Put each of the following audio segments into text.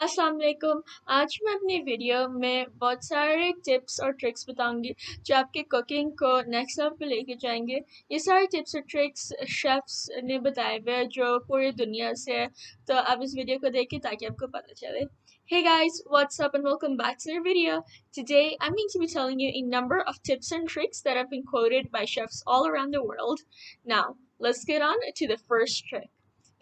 अस्सलाम वालेकुम। आज मैं अपनी वीडियो में बहुत सारे टिप्स और ट्रिक्स बताऊंगी जो आपके कुकिंग को नेक्स्ट लेवल पे लेके जाएंगे। ये सारे टिप्स और ट्रिक्स शेफ्स ने बताए हुए हैं जो पूरी दुनिया से है, तो आप इस वीडियो को देखिए ताकि आपको पता चले। Hey guys, what's up and welcome back to the video. Today I'm going to be telling you a number of tips and tricks that have been quoted by chefs all around the world. Now, let's get on to the first trick.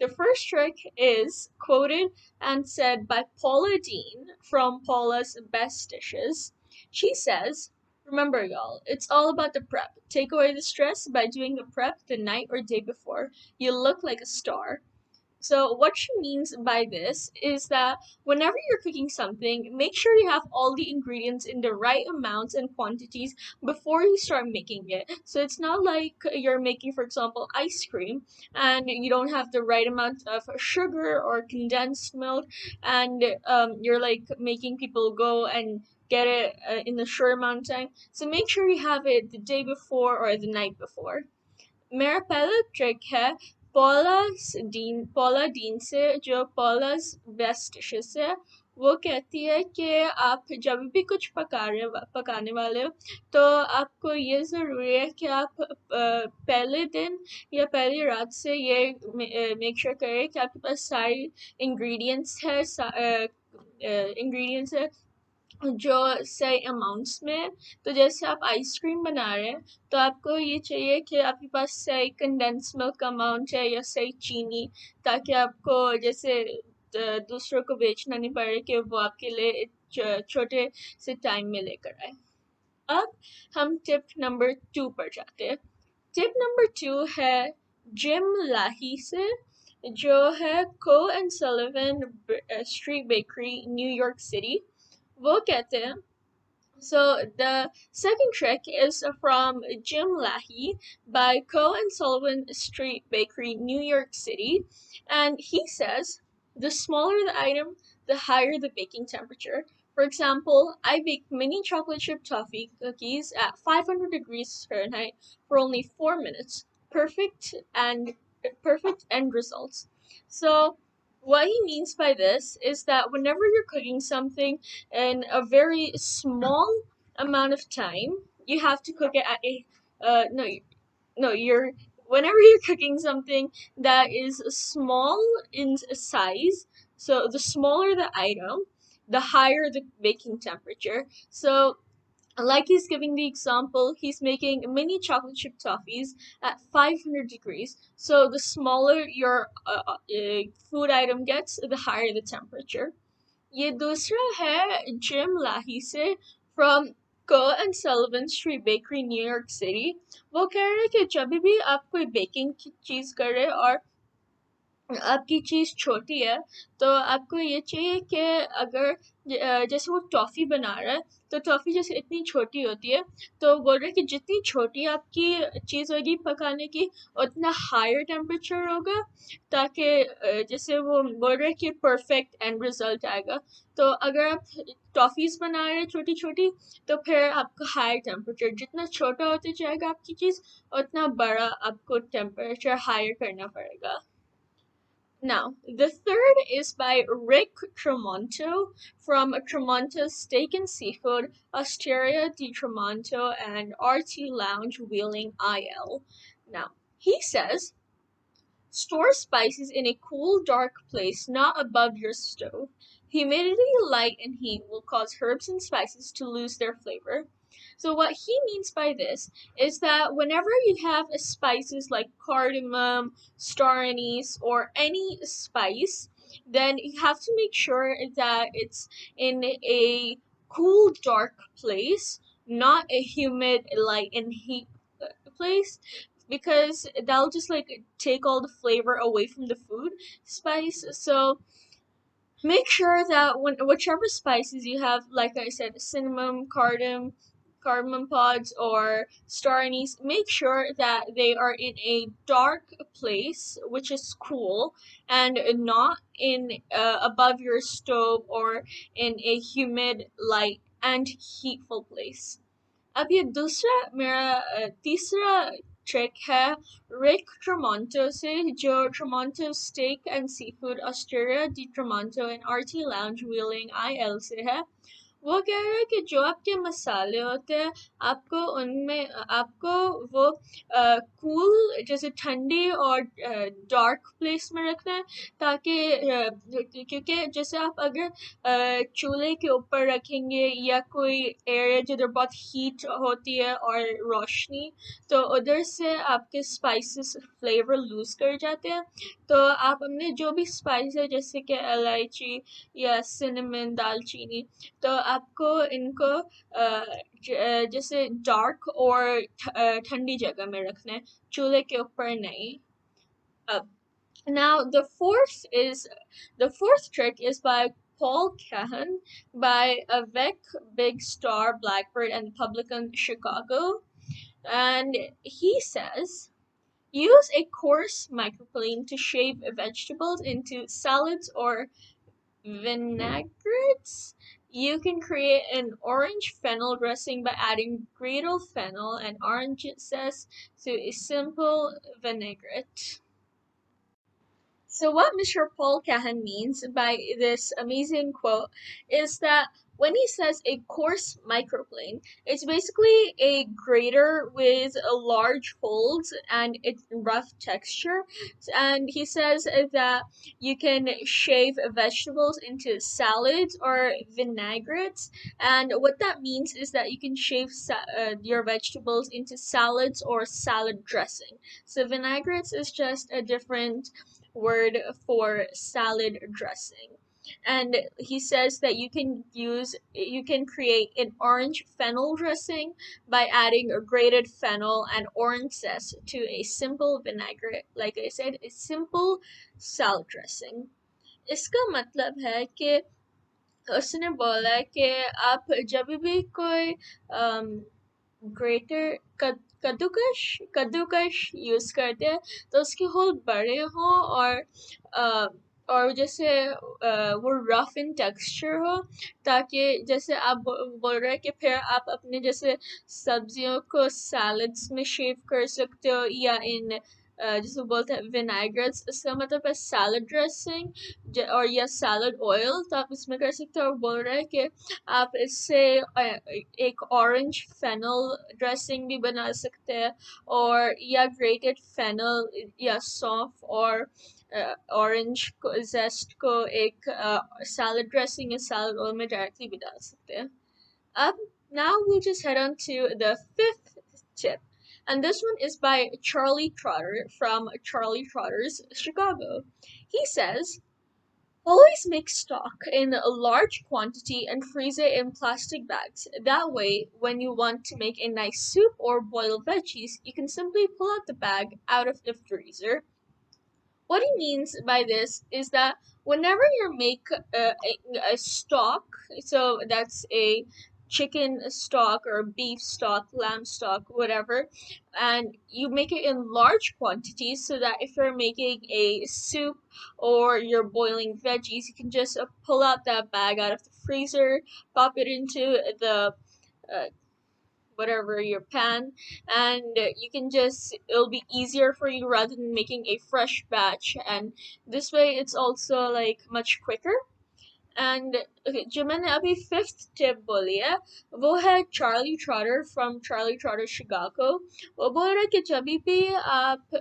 The first trick is quoted and said by Paula Dean from Paula's Best Dishes. She says, remember, y'all, it's all about the prep. Take away the stress by doing the prep the night or day before. You look like a star. So, what she means by this is that whenever you're cooking something, make sure you have all the ingredients in the right amounts and quantities before you start making it. So, it's not like you're making, for example, ice cream and you don't have the right amount of sugar or condensed milk, and you're like making people go and get it in a short amount of time. So, make sure you have it the day before or the night before. मेरा पहला trick है पॉला dean से, जो पॉला's best dishes है। वो कहती है कि आप जब भी कुछ पकाने वाले हो तो आपको ये ज़रूरी है कि आप पहले दिन या पहली रात से ये मेक श्योर करें कि आपके पास सारी इंग्रेडिएंट्स है जो सही अमाउंट्स में। तो जैसे आप आइसक्रीम बना रहे हैं तो आपको ये चाहिए कि आपके पास सही कंडेंस मिल्क का अमाउंट है या सही चीनी, ताकि आपको जैसे दूसरों को बेचना नहीं पड़े कि वो आपके लिए छोटे से टाइम में लेकर आए। अब हम टिप नंबर 2 पर जाते हैं। टिप नंबर 2 है जिम लाही से, जो है को and Sullivan street Bakery, New York City. वो कहते हैं, so the second trick is from Jim Lahey by Co and Sullivan Street Bakery, New York City, and he says the smaller the item, the higher the baking temperature. For example, I baked mini chocolate chip toffee cookies at 500 degrees Fahrenheit for only 4 minutes. Perfect end results. So what he means by this is that whenever you're cooking something in a very small amount of time, you have to cook it at a no, no, you're whenever you're cooking something that is small in size, so the smaller the item, the higher the baking temperature. So like he's giving the example, he's making mini chocolate chip toffees at 500 degrees. So the smaller your food item gets, the higher the temperature. ये दूसरा है gym लाही से from को and Sullivan Street Bakery, New York City. वो कह रहे हैं कि जब भी आप कोई बेकिंग की चीज़ कर रहे और आपकी चीज़ छोटी है तो आपको ये चाहिए कि अगर जैसे वो टॉफ़ी बना रहा है तो टॉफ़ी जैसे इतनी छोटी होती है, तो बोल रहे हैं कि जितनी छोटी आपकी चीज़ होगी पकाने की उतना हायर टेम्परेचर होगा, ताकि जैसे वो बोल रहे हैं कि परफेक्ट एंड रिजल्ट आएगा। तो अगर आप टॉफ़ीज़ बना रहे हैं छोटी छोटी तो फिर आपको हायर टेम्परेचर, जितना छोटा होता जाएगा आपकी चीज़ उतना बड़ा आपको टेम्परेचर हायर करना पड़ेगा। Now, the third is by Rick Tremonto from Tremonto's Steak and Seafood, Osteria di Tremonto, and RT Lounge Wheeling IL. Now, he says, store spices in a cool, dark place not above your stove. Humidity, light, and heat will cause herbs and spices to lose their flavor. So what he means by this is that whenever you have spices like cardamom, star anise, or any spice, then you have to make sure that it's in a cool, dark place, not a humid, light, and heat place, because that'll just like take all the flavor away from the food spice. So make sure that whichever spices you have, like I said, cinnamon, cardamom pods, or star anise, make sure that they are in a dark place, which is cool, and not in above your stove or in a humid, light, and heatful place. अब ये दूसरा मेरा तीसरा trick है Rick Tremonto से, जो Tremonto Steak and Seafood Osteria di Tremonto and RT Lounge Wheeling IL से है। वो कह रहा है कि जो आपके मसाले होते हैं, आपको उनमें आपको वो कूल जैसे ठंडी और डार्क प्लेस में रखना है, ताकि क्योंकि जैसे आप अगर चूल्हे के ऊपर रखेंगे या कोई एरिया जिधर बहुत हीट होती है और रोशनी, तो उधर से आपके स्पाइसेस फ्लेवर लूज कर जाते हैं। तो आप अपने जो भी स्पाइस है जैसे कि इलायची या सिनेमन, दालचीनी, तो आपको इनको जैसे डार्क और ठंडी जगह में रखना है, चूल्हे के ऊपर नहीं। अब now the fourth trick is by Paul Cahan by Avec Big Star Blackbird and Publican Chicago, and he says use a coarse microplane to shave vegetables into salads or vinaigrettes. You can create an orange fennel dressing by adding grated fennel and orange zest to a simple vinaigrette. So, what Mr. Paul Cahan means by this amazing quote is that when he says a coarse microplane, it's basically a grater with a large holes and it's rough texture. And he says that you can shave vegetables into salads or vinaigrettes. And what that means is that you can shave your vegetables into salads or salad dressing. So, vinaigrettes is just a different word for salad dressing. And he says that you can create an orange fennel dressing by adding a grated fennel and orange zest to a simple vinaigrette, like I said, a simple salad dressing. इसका मतलब है कि उसने बोला कि आप जब भी कोई ग्रेटर कद्दूकश यूज करते हैं, तो उसके होल बड़े हों अ, और जैसे वो रफ इन टेक्सचर हो, ताकि जैसे आप बोल रहे हैं कि फिर आप अपने जैसे सब्जियों को सैलड्स में शेव कर सकते हो या इन जिसे बोलते हैं विनाइग्रेट्स, इसका मतलब है सैलड ड्रेसिंग और या सैलड ऑयल, तो आप इसमें कर सकते हो। और बोल रहे हैं कि आप इससे एक ऑरेंज फेनल ड्रेसिंग भी बना सकते हैं, और या ग्रेटेड फेनल या सौंफ और ऑरेंज को जेस्ट को एक सैलड ड्रेसिंग या सैलड ऑयल में डायरेक्टली भी डाल सकते हैं। Up now we'll just head on to the fifth tip. And this one is by Charlie Trotter from Charlie Trotter's Chicago. He says, always make stock in a large quantity and freeze it in plastic bags. That way, when you want to make a nice soup or boil veggies, you can simply pull out the bag out of the freezer. What he means by this is that whenever you make a stock, so that's a chicken stock or beef stock, lamb stock, whatever, and you make it in large quantities so that if you're making a soup or you're boiling veggies, you can just pull out that bag out of the freezer, pop it into the uh, whatever your pan, and you can just it'll be easier for you rather than making a fresh batch, and this way it's also like much quicker. And okay, जो मैंने अभी fifth tip बोली है वो है Charlie Trotter from Charlie Trotter Chicago. वो बोल रहा है कि जब भी आप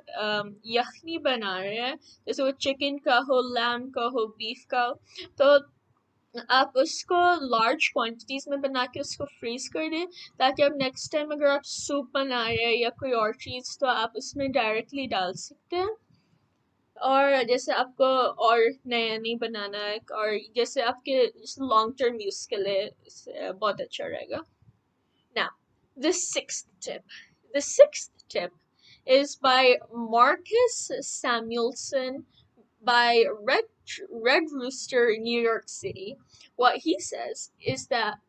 यखनी बना रहे हैं, जैसे वो चिकन का हो, लैम का हो, बीफ का हो, तो आप उसको लार्ज क्वांटिटीज में बना के उसको फ्रीज कर दें, ताकि अब नेक्स्ट टाइम अगर आप सूप बना रहे हैं या कोई और चीज़, तो आप उसमें डायरेक्टली डाल सकते हैं। और जैसे आपको और नया नहीं बनाना है, और जैसे आपके लॉन्ग टर्म यूज के लिए बहुत अच्छा रहेगा। Now, the sixth tip. The sixth tip is by Marcus Samuelson by Red Rooster, New York City. What he says is that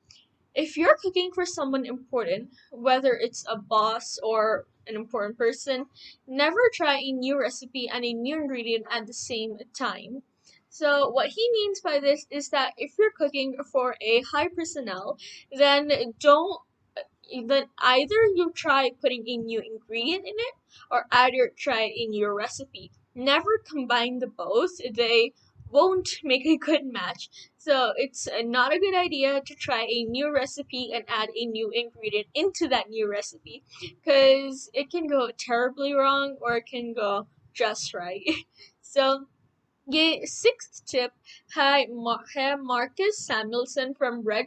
if you're cooking for someone important, whether it's a boss or an important person, never try a new recipe and a new ingredient at the same time. So what he means by this is that if you're cooking for a high personnel, then don't Then either you try putting a new ingredient in it, or either try a new recipe. Never combine the both. They won't make a good match. So it's not a good idea to try a new recipe and add a new ingredient into that new recipe, because it can go terribly wrong or it can go just right. So ये sixth tip है Marcus Samuelson from Red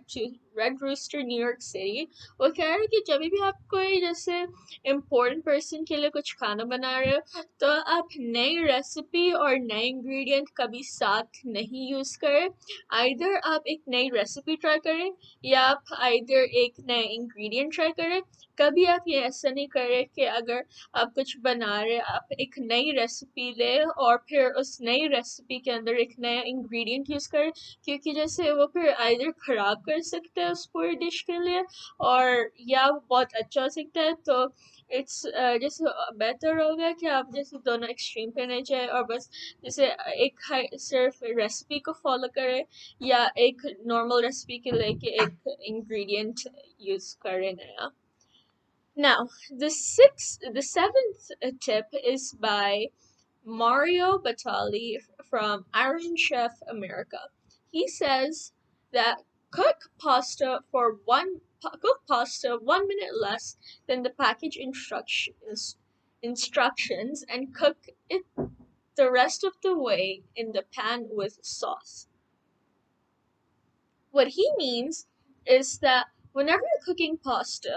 Rooster, New York City. वो कह रहा है कि जब भी आप कोई जैसे important person के लिए कुछ खाना बना रहे हो, तो आप नई रेसिपी और नए इंग्रेडिएंट कभी साथ नहीं यूज करें. आइदर आप एक नई रेसिपी ट्राई करें, या आप आइदर एक नए इंग्रेडिएंट ट्राई करें. कभी आप ये ऐसा नहीं करें कि अगर आप कुछ बना रहे आप एक नई रेसिपी ले और फिर उस नई रेसिपी के अंदर एक नया इंग्रेडिएंट यूज करें, क्योंकि जैसे वो फिर आइदर खराब कर सकते हैं उस पूरी डिश के लिए, और या वो बहुत अच्छा हो सकता है. तो इट्स जैसे बेहतर होगा कि आप जैसे दोनों एक्सट्रीम पे नहीं जाए और बस जैसे एक सिर्फ रेसिपी को फॉलो करें, या एक नॉर्मल रेसिपी के लिए एक इंग्रेडिएंट यूज करें नया. Now, the seventh tip is by Mario Batali from Iron Chef America. He says that cook pasta 1 minute less than the package instructions, and cook it the rest of the way in the pan with sauce. What he means is that whenever you're cooking pasta,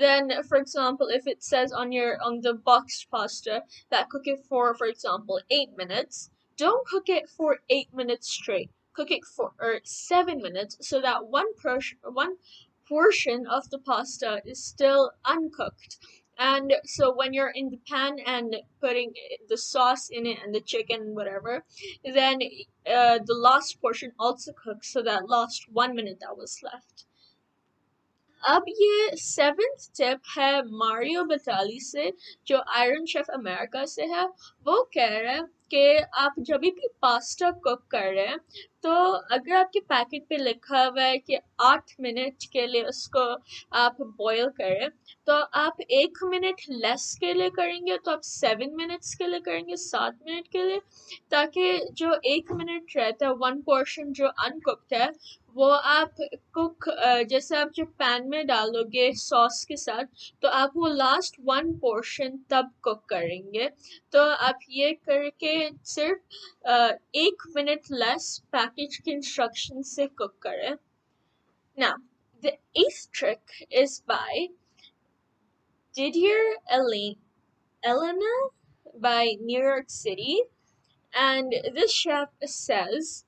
then for example, if it says on the boxed pasta that cook it for example 8 minutes, don't cook it for 8 minutes straight. Cook it for 7 minutes, so that one portion of the pasta is still uncooked. And so when you're in the pan and putting the sauce in it and the chicken whatever, then the last portion also cooks, so that last 1 minute that was left. अब ये seventh tip है Mario बताली से, जो iron chef America से है. वो कह रहा है कि आप जब भी पास्ता कुक कर रहे हैं, तो अगर आपके पैकेट पे लिखा हुआ है कि 8 मिनट के लिए उसको आप बॉईल करें, तो आप 1 मिनट लेस के लिए करेंगे, तो आप 7 मिनट्स के लिए करेंगे, 7 मिनट के लिए, ताकि जो 1 मिनट रहता है वन पोर्शन जो अनकुक्ड है, वो आप जैसे आप जब पैन में डालोगे सॉस के साथ, तो आप वो लास्ट वन पोर्शन तब कुक करेंगे. तो आप ये करके सिर्फ 1 मिनट लेस पैकेज के इंस्ट्रक्शन से कुक करें. Now, the eighth trick is by Didier Elena by New York City, and this chef says,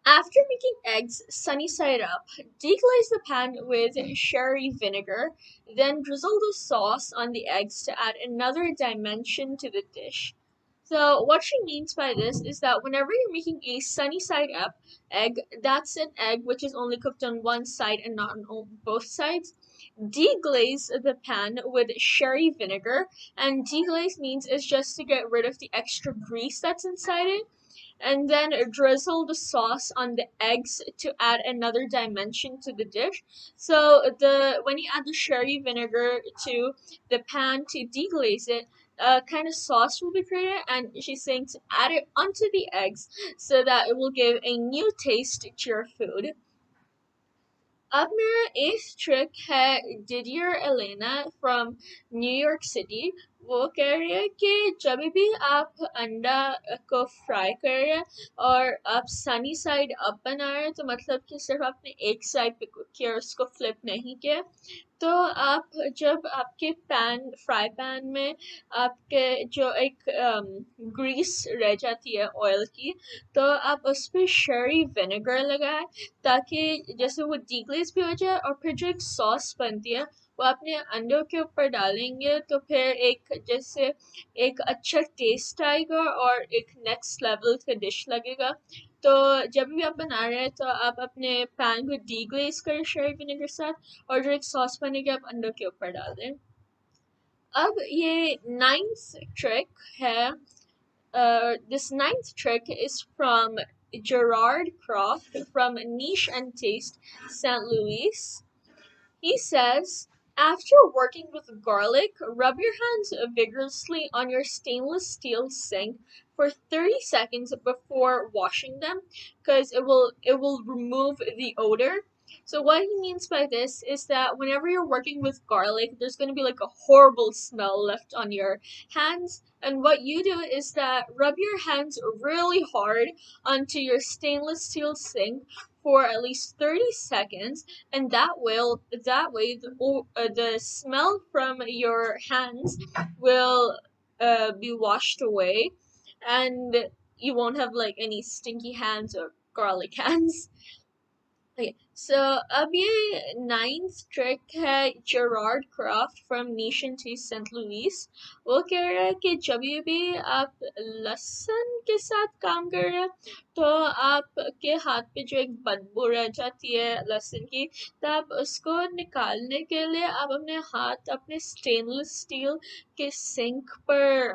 after making eggs sunny side up, deglaze the pan with sherry vinegar, then drizzle the sauce on the eggs to add another dimension to the dish. So what she means by this is that whenever you're making a sunny side up egg, that's an egg which is only cooked on one side and not on both sides. Deglaze the pan with sherry vinegar, and deglaze means it's just to get rid of the extra grease that's inside it, and then drizzle the sauce on the eggs to add another dimension to the dish. So when you add the sherry vinegar to the pan to deglaze it, kind of sauce will be created, and she's saying to add it onto the eggs so that it will give a new taste to your food. अब मेरा eighth trick है Didier Elena from New York City. वो कह रही है कि जब भी आप अंडा को फ्राई कर रहे हैं और आप सनी साइड अप बना रहे हैं, तो मतलब कि सिर्फ आपने एक साइड पे कुक किया और उसको फ्लिप नहीं किया, तो आप जब आपके फ्राई पैन में आपके जो एक ग्रीस रह जाती है ऑयल की, तो आप उस पर शर्री विनेगर लगाएं, ताकि जैसे वो डीग्लेज भी हो जाए, और फिर जो एक सॉस बनती है वो अपने अंडों के ऊपर डालेंगे, तो फिर एक जैसे एक अच्छा टेस्ट आएगा और एक नेक्स्ट लेवल का डिश लगेगा. तो जब भी आप बना रहे हैं, तो आप अपने पैन को डीग्लेज करें शर्री विनेगर के साथ, और जो एक सॉस बनेगी आप अंडों के ऊपर डाल दें. अब ये ninth trick है. This ninth trick is from Gerard Croft from Niche and Taste, St. Louis. He says, after working with garlic, rub your hands vigorously on your stainless steel sink for 30 seconds before washing them because it will remove the odor. So what he means by this is that whenever you're working with garlic, there's going to be like a horrible smell left on your hands. And what you do is that rub your hands really hard onto your stainless steel sink for at least 30 seconds, and that way the smell from your hands will be washed away, and you won't have like any stinky hands or garlic hands. Okay, so अभी ninth trick है Gerard Kraft from nation to Saint Louis. वो कह रहा है कि जब भी आप लहसुन के साथ काम कर रहे हैं तो आपके हाथ पे जो एक बदबू रह जाती है लहसुन की, तो आप उसको निकालने के लिए आप अपने हाथ अपने स्टेनलेस स्टील के सिंक पर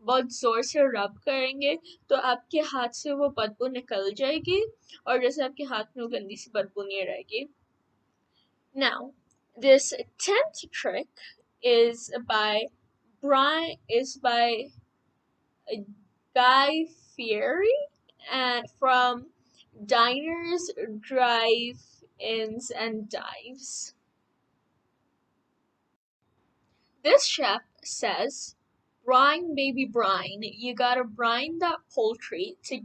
बहुत जोर से रब करेंगे, तो आपके हाथ से वो बदबू निकल जाएगी और जैसे आपके हाथ में वो गंदी सी बदबू नहीं रहेगी। Now, this 10th trick is by Guy Fieri and from Diners, Drive-ins, and Dives. This chef says, brine baby brine. You gotta brine that poultry to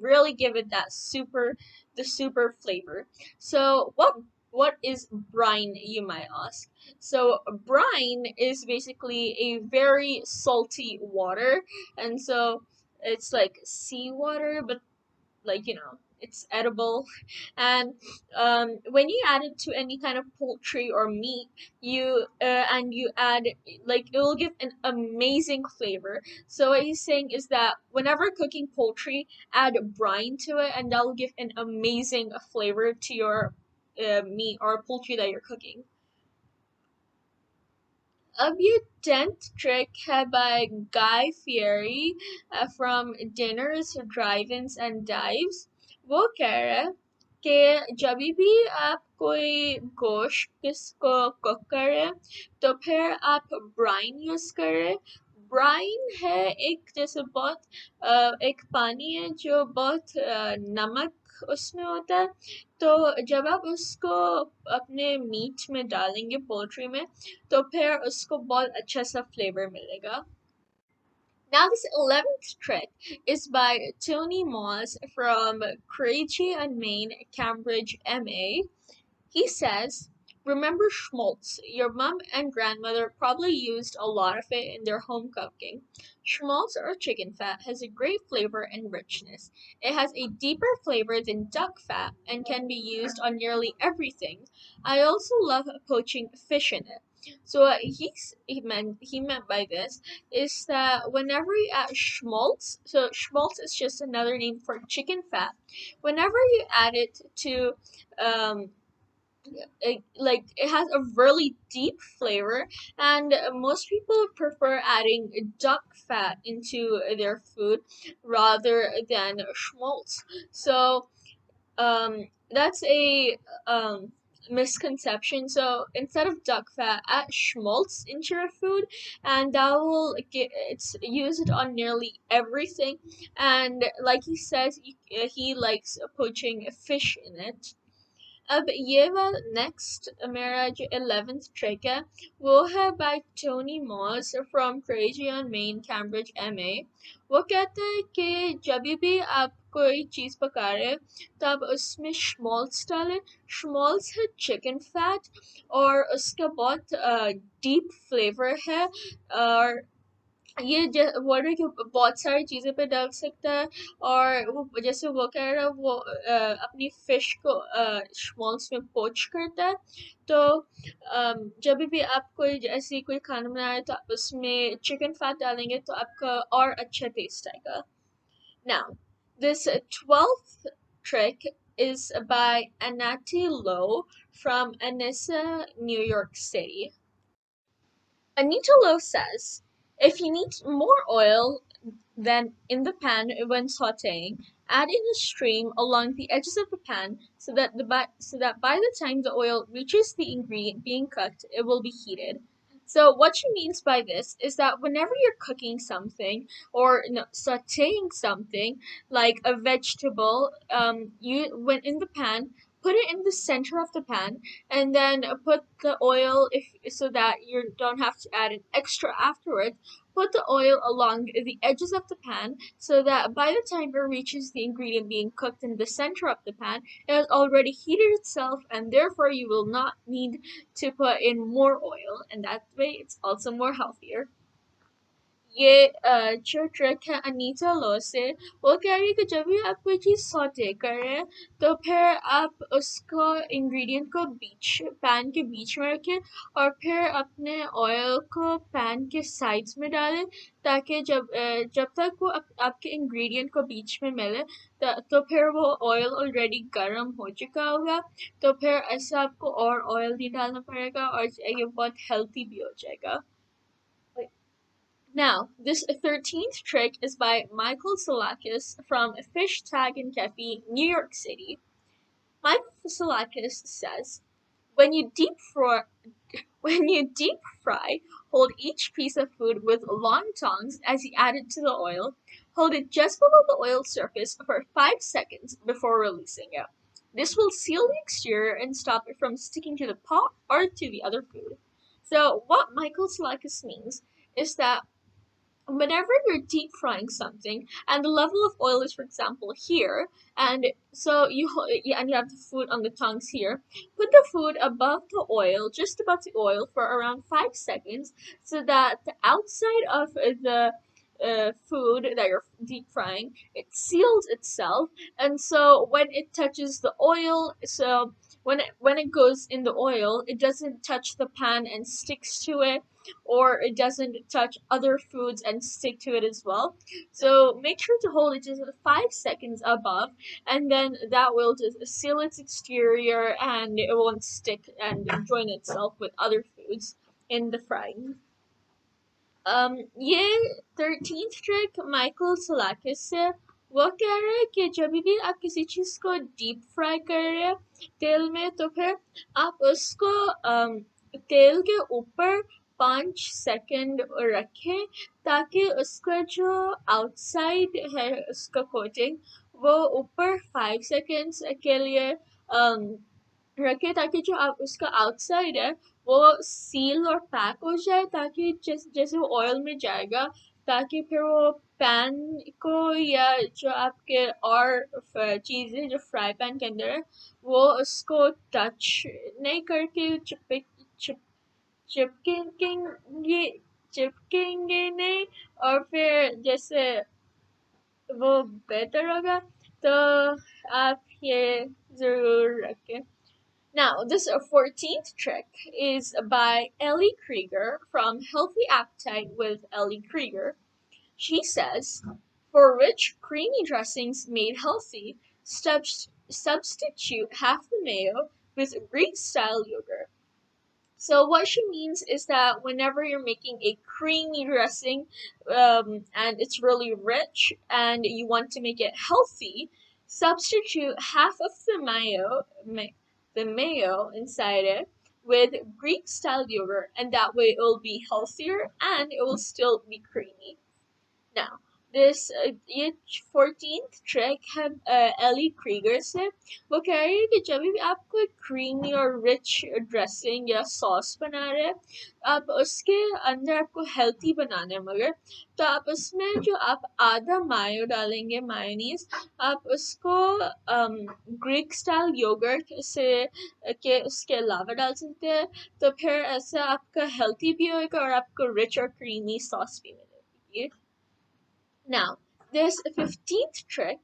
really give it the super flavor. So what is brine, you might ask? So brine is basically a very salty water, and so it's like seawater, but like it's edible. And when you add it to any kind of poultry or meat, you add, like, it will give an amazing flavor. So what he's saying is that whenever cooking poultry, add brine to it, and that'll give an amazing flavor to your meat or poultry that you're cooking. अब ये 10th trick है by Guy Fieri from Dinners, Drive-ins and Dives. वो कह रहा है कि जब भी आप कोई गोश्त किसको कुक करें तो फिर आप ब्राइन यूज करें। ब्राइन है एक जैसे एक पानी है जो बहुत नमक उसमें होता है, तो जब आप उसको अपने मीट में डालेंगे पोल्ट्री में तो फिर उसको बहुत अच्छा सा फ्लेवर मिलेगा। Now this 11th trick is by Tony Moss from Craigie and Maine, Cambridge, MA. He says, remember schmaltz. Your mom and grandmother probably used a lot of it in their home cooking. Schmaltz or chicken fat has a great flavor and richness. It has a deeper flavor than duck fat and can be used on nearly everything. I also love poaching fish in it. So what he meant by this is that whenever you add schmaltz, so schmaltz is just another name for chicken fat. Whenever you add it to it has a really deep flavor, and most people prefer adding duck fat into their food rather than schmaltz. So that's a misconception. So instead of duck fat, add schmaltz into your food, and that will get it's used on nearly everything. And like he says, he likes poaching fish in it. अब ये वाला next मेरा जो 11th trick है वो है by Tony Moss from crazy on main Cambridge MA. वो कहता है कि जब भी आप कोई चीज़ पका रहे हैं तो आप उसमें schmaltz डालें। schmaltz है चिकन फैट और उसका बहुत डीप फ्लेवर है, और ये वर्ड है कि बहुत सारी चीज़ें पे डाल सकता है। और वो जैसे वो कह रहा है वो अपनी फिश को schmaltz में पोच करता है। तो जब भी आप ऐसी कोई खाना बना रहे तो आप उसमें चिकन फैट डालेंगे तो आपका और अच्छा टेस्ट आएगा। Now, this 12th trick is by Anati Lowe from Anissa, New York City. Anita Lowe says, if you need more oil than in the pan when sauteing, Add in a stream along the edges of the pan so that by the time the oil reaches the ingredient being cooked, it will be heated. So what she means by this is that whenever you're cooking something or sautéing something like a vegetable, you when in the pan, put it in the center of the pan, and then put the oil if so that you don't have to add an extra afterwards. Put the oil along the edges of the pan so that by the time it reaches the ingredient being cooked in the center of the pan, it has already heated itself, and therefore you will not need to put in more oil, and that way it's also more healthier. ये जो trick है Anita law से, वो कह रही है कि जब भी आप कोई चीज़ सौटे कर रहे हैं तो फिर आप उसको इंग्रेडिएंट को बीच पैन के बीच में रखें और फिर अपने ऑयल को पैन के साइड्स में डालें ताकि जब तक वो आपके इंग्रेडिएंट को बीच में मिले तो फिर वो ऑयल ऑलरेडी गर्म हो चुका होगा, तो फिर ऐसे आपको और ऑयल नहीं डालना पड़ेगा और ये बहुत हेल्थी भी हो जाएगा. Now, this 13th trick is by Michael Salakis from Fish Tag and Cafe, New York City. Michael Salakis says, when you deep fry, when you deep fry, hold each piece of food with long tongs as you add it to the oil. Hold it just below the oil surface for 5 seconds before releasing it. This will seal the exterior and stop it from sticking to the pot or to the other food. So what Michael Salakis means is that whenever you're deep frying something and the level of oil is for example here, and so yeah, and you have the food on the tongs here, put the food above the oil, just above the oil, for around 5 seconds so that the outside of the food that you're deep frying, it seals itself, and so when it touches the oil, so when it goes in the oil, it doesn't touch the pan and sticks to it, or it doesn't touch other foods and stick to it as well. So make sure to hold it just 5 seconds above, and then that will just seal its exterior and it won't stick and join itself with other foods in the frying. ये 13th trick Michael सलाकिस से, वो कह रहे हैं कि जब भी आप किसी चीज़ को डीप फ्राई कर रहे हैं तेल में, तो फिर आप उसको तेल के ऊपर 5 सेकंड रखें ताकि उसका जो आउटसाइड है उसका कोटिंग वो ऊपर 5 सेकंड्स के लिए रखें ताकि जो आप उसका आउटसाइड है वो सील और पैक हो जाए, ताकि जैसे वो ऑयल में जाएगा ताकि फिर वो पैन को या जो आपके और चीज़ें जो फ्राई पैन के अंदर है वो उसको टच नहीं करके चिपकेंगे चिपकेंगे नहीं, और फिर जैसे वो बेहतर होगा, तो आप ये ज़रूर रखें. Now, this 14th trick is by Ellie Krieger from Healthy Appetite with Ellie Krieger. She says, for rich, creamy dressings made healthy, substitute half the mayo with Greek-style yogurt. So what she means is that whenever you're making a creamy dressing, and it's really rich and you want to make it healthy, substitute half of the mayo inside it with Greek style yogurt, and that way it will be healthier and it will still be creamy. Now, this ये 14th trick है Eli Krieger से. वो कह रही है कि जब भी आप कोई क्रीमी और रिच ड्रेसिंग या सॉस बना रहे हैं, आप उसके अंदर आपको हेल्थी बनाना है, मगर तो आप उसमें जो आप आधा मायो डालेंगे, मायोनीज, आप उसको ग्रीक स्टाइल योगर्ट से के उसके अलावा डाल सकते हैं, तो फिर ऐसा आपका हेल्थी भी होगा और आपको रिच और क्रीमी सॉस भी मिलेगी. Now, this 15th trick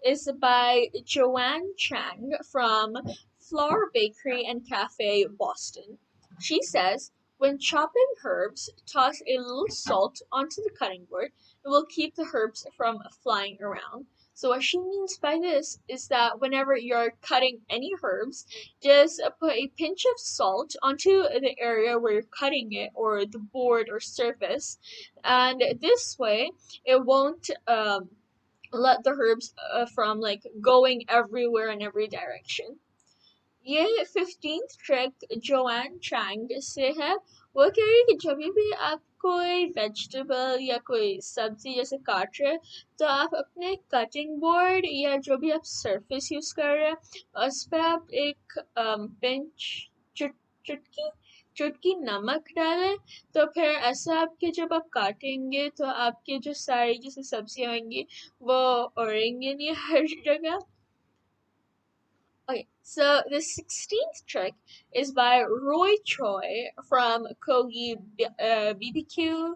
is by Joanne Chang from Flour Bakery and Cafe, Boston. She says, when chopping herbs, toss a little salt onto the cutting board. It will keep the herbs from flying around. So what she means by this is that whenever you're cutting any herbs, just put a pinch of salt onto the area where you're cutting it, or the board or surface, and this way it won't let the herbs from like going everywhere in every direction. ये 15th trick Joan Chang से है। वो कह रही है कि जब भी आप कोई वेजिटेबल या कोई सब्जी जैसे काट रहे हैं, तो आप अपने कटिंग बोर्ड या जो भी आप सरफेस यूज कर रहे हैं उस पर आप एक पिंच चुटकी चुटकी नमक डालें। तो फिर ऐसा आपके जब आप काटेंगे तो आपके जो सारी जैसे सब्जियां होंगी वो उड़ेंगी नहीं हर जगह। Okay, so the 16th trick is by Roy Choi from Kogi BBQ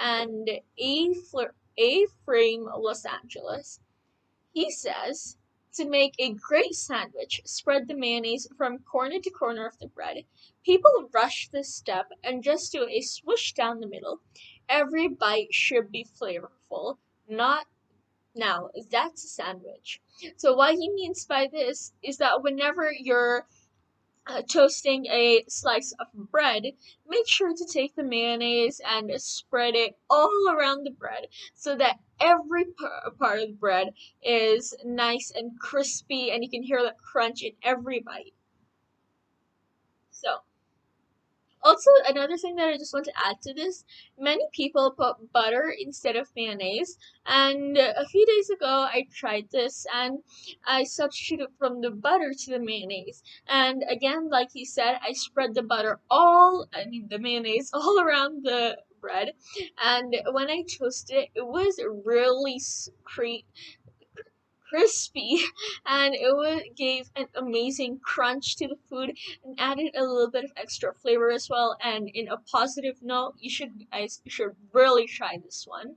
and A Frame Los Angeles. He says to make a great sandwich, spread the mayonnaise from corner to corner of the bread. People rush this step and just do a swoosh down the middle. Every bite should be flavorful, not now, that's a sandwich. So what he means by this is that whenever you're toasting a slice of bread, make sure to take the mayonnaise and spread it all around the bread so that every part of the bread is nice and crispy and you can hear the crunch in every bite. So also, another thing that I just want to add to this, many people put butter instead of mayonnaise. And a few days ago, I tried this and I substituted from the butter to the mayonnaise. And again, like he said, I spread I mean, the mayonnaise all around the bread. And when I toasted it, it was really crispy and gave an amazing crunch to the food and added a little bit of extra flavor as well. And in a positive note, you should really try this one.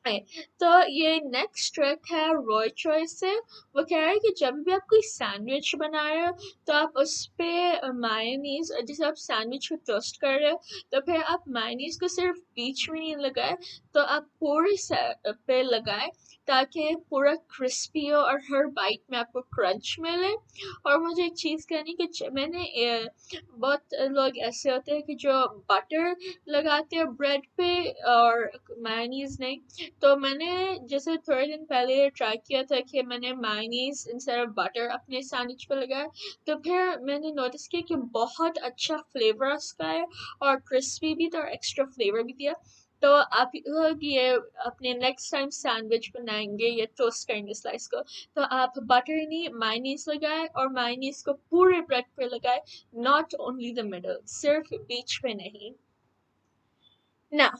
Right. तो ये next trick है Roy choice से। वो कह रहा है कि जब भी आप कोई सैंडविच बना रहे हो तो आप उस पे मायोनीज जैसे आप सैंडविच को टोस्ट कर रहे हो तो फिर आप मायोनीज को सिर्फ बीच में नहीं लगाए तो आप पूरे पे लगाए ताकि पूरा क्रिस्पी हो और हर बाइट में आपको क्रंच मिले। और मुझे एक चीज़ कहनी कि मैंने बहुत लोग ऐसे होते हैं कि जो बटर लगाते हैं ब्रेड पे और मायोनीज नहीं। तो मैंने जैसे थोड़े दिन पहले ट्राई किया था कि मैंने मायोनीज इंस्टेड ऑफ बटर अपने सैंडविच पे लगाया तो फिर मैंने नोटिस किया कि बहुत अच्छा फ्लेवर उसका है और क्रिस्पी भी था और एक्स्ट्रा फ्लेवर भी दिया। तो आप लोग ये अपने नेक्स्ट टाइम सैंडविच बनाएंगे या टोस्ट करेंगे स्लाइस को तो आप बटर नहीं मायोनीज लगाए और मायोनीज को पूरे ब्रेड पे लगाए, नॉट ओनली द मिडल, सिर्फ बीच पे नहीं। Now,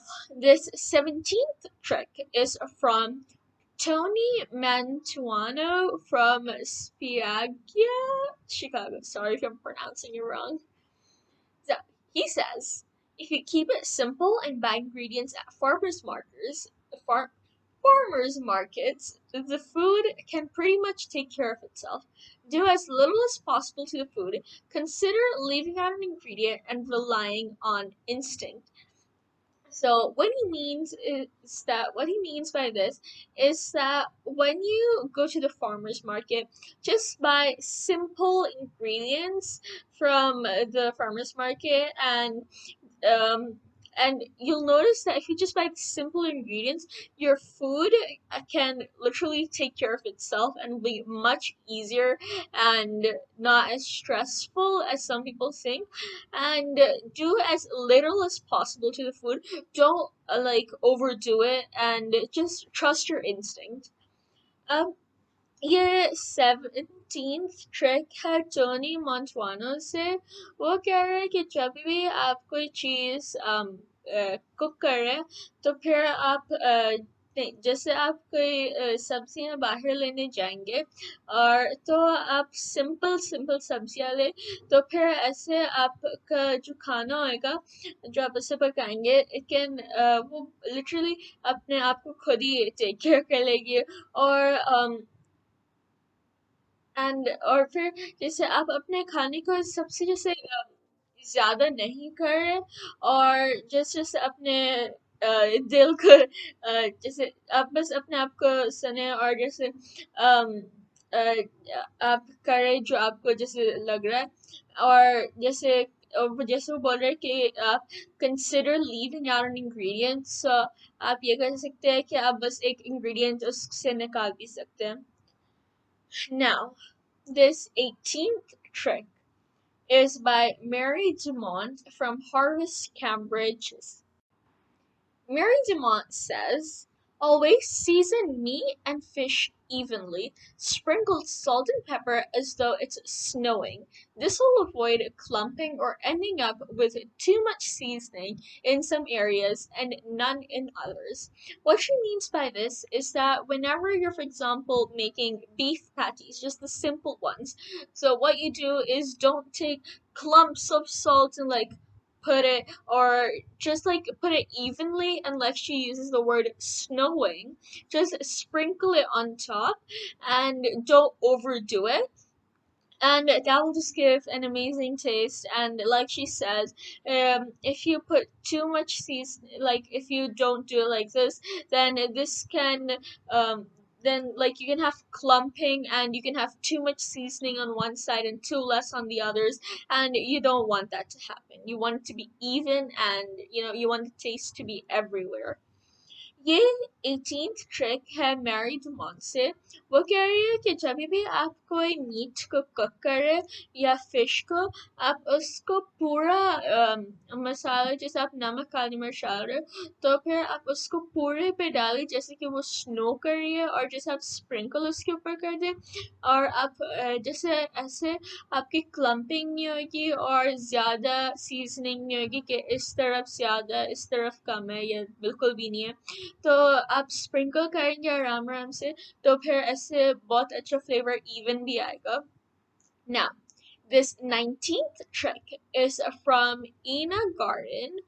this 17th trick is from Tony Mantuano from Spiaggia, Chicago. Sorry if I'm pronouncing it wrong. So, he says, if you keep it simple and buy ingredients at farmers markets, the food can pretty much take care of itself. Do as little as possible to the food. Consider leaving out an ingredient and relying on instinct. So what he means by this is that when you go to the farmers market, just buy simple ingredients from the farmers market um and you'll notice that if you just buy simple ingredients, your food can literally take care of itself and be much easier and not as stressful as some people think. And do as little as possible to the food. Don't like overdo it and just trust your instinct. Um, ये 17th track है Tony मोंटवानो से। वो कह रहे हैं कि जब भी आप कोई चीज़ कुक कर रहे हैं तो फिर आप जैसे आप कोई सब्जियां बाहर लेने जाएंगे और तो आप सिंपल सिंपल सब्जियां ले तो फिर ऐसे आपका जो खाना होएगा जो आप ऐसे पकाएंगे वो लिटरली अपने आप को खुद ही टेक केयर कर लेगी। और और फिर जैसे आप अपने खाने को सबसे जैसे ज़्यादा नहीं कर रहे और जैसे जैसे अपने दिल को जैसे आप बस अपने आप को सुने और जैसे अ, आप करें जो आपको जैसे लग रहा है और जैसे जैसे वो बोल रहे हैं कि आप consider leaving out an ingredient, so आप ये कर सकते हैं कि आप बस एक इंग्रेडिएंट उससे निकाल भी सकते हैं. Now, this 18th trick is by Mary Dumont from Harvest, Cambridge. Mary Dumont says, always season meat and fish evenly, sprinkle salt and pepper as though it's snowing. This will avoid clumping or ending up with too much seasoning in some areas and none in others. What she means by this is that whenever you're, for example, making beef patties, just the simple ones, so what you do is don't take clumps of salt and like put it, or just like put it evenly, unless she uses the word snowing. Just sprinkle it on top and don't overdo it, and that will just give an amazing taste. And like she says, if you put too much season, like if you don't do it like this, then this can then like you can have clumping and you can have too much seasoning on one side and too less on the others, and you don't want that to happen. You want it to be even, and you want the taste to be everywhere. ये 18th trick है Mary डुमॉन्ट से. वो कह रही है कि जब भी आप कोई मीट को कुक करें या फिश को, आप उसको पूरा मसाला, जैसे आप नमक काली मिर्च डाल रहे हो, तो फिर आप उसको पूरे पे डालें जैसे कि वो स्नो कर रही है, और जैसे आप स्प्रिंकल उसके ऊपर कर दें, और आप जैसे ऐसे आपकी क्लम्पिंग नहीं होगी और ज़्यादा सीजनिंग नहीं होगी कि इस तरफ ज़्यादा इस तरफ कम है, या बिल्कुल भी नहीं है. तो आप स्प्रिंकल करेंगे आराम आराम से, तो फिर ऐसे बहुत अच्छा फ्लेवर इवन भी आएगा. Now, this 19th trick is from Ina Garden